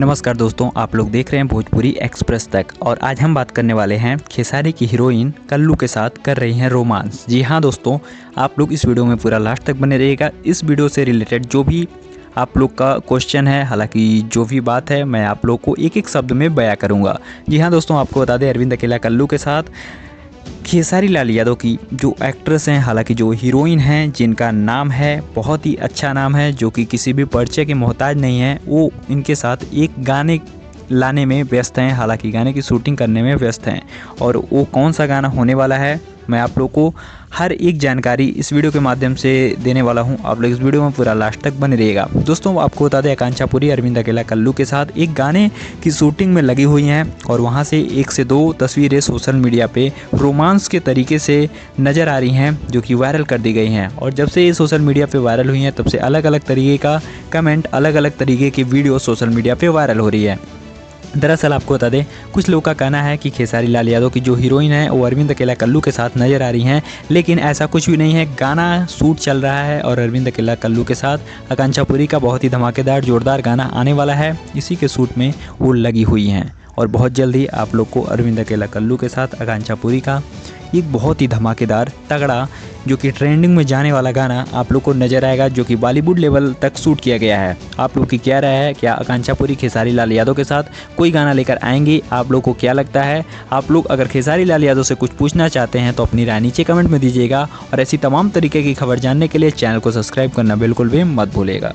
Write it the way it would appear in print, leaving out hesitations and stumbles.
नमस्कार दोस्तों, आप लोग देख रहे हैं भोजपुरी एक्सप्रेस तक। और आज हम बात करने वाले हैं खेसारी की हीरोइन कल्लू के साथ कर रही हैं रोमांस। जी हाँ दोस्तों, आप लोग इस वीडियो में पूरा लास्ट तक बने रहिएगा। इस वीडियो से रिलेटेड जो भी आप लोग का क्वेश्चन है, हालांकि जो भी बात है मैं आप लोग को एक एक शब्द में बयां करूंगा। जी हाँ दोस्तों, आपको बता दें अरविंद अकेला कल्लू के साथ खेसारी लाल यादव की जो एक्ट्रेस हैं, हालांकि जो हीरोइन हैं, जिनका नाम है, बहुत ही अच्छा नाम है, जो कि किसी भी परिचय के मोहताज नहीं है, वो इनके साथ एक गाने लाने में व्यस्त हैं। हालांकि गाने की शूटिंग करने में व्यस्त हैं और वो कौन सा गाना होने वाला है मैं आप लोग को हर एक जानकारी इस वीडियो के माध्यम से देने वाला हूं। आप लोग इस वीडियो में पूरा लास्ट तक बने रहिएगा। दोस्तों आपको बता दें आकांक्षा पुरी अरविंद अकेला कल्लू के साथ एक गाने की शूटिंग में लगी हुई हैं और वहां से 1 से 2 तस्वीरें सोशल मीडिया पे रोमांस के तरीके से नज़र आ रही हैं, जो कि वायरल कर दी गई हैं। और जब से ये सोशल मीडिया पर वायरल हुई हैं तब से अलग अलग तरीके का कमेंट, अलग अलग तरीके की वीडियो सोशल मीडिया पर वायरल हो रही है। दरअसल आपको बता दें, कुछ लोगों का कहना है कि खेसारी लाल यादव की जो हीरोइन है वो अरविंद अकेला कल्लू के साथ नजर आ रही हैं, लेकिन ऐसा कुछ भी नहीं है। गाना शूट चल रहा है और अरविंद अकेला कल्लू के साथ आकांक्षा पुरी का बहुत ही धमाकेदार जोरदार गाना आने वाला है। इसी के शूट में वो लगी हुई हैं और बहुत जल्द ही आप लोग को अरविंद अकेला कल्लू के साथ आकांक्षा पुरी का एक बहुत ही धमाकेदार तगड़ा जो कि ट्रेंडिंग में जाने वाला गाना आप लोग को नजर आएगा, जो कि बॉलीवुड लेवल तक शूट किया गया है। आप लोग की क्या राय है? क्या आकांक्षा पुरी खेसारी लाल यादव के साथ कोई गाना लेकर आएंगे? आप लोग को क्या लगता है? आप लोग अगर खेसारी लाल यादव से कुछ पूछना चाहते हैं तो अपनी राय नीचे कमेंट में दीजिएगा और ऐसी तमाम तरीके की खबर जानने के लिए चैनल को सब्सक्राइब करना बिल्कुल भी मत भूलिएगा।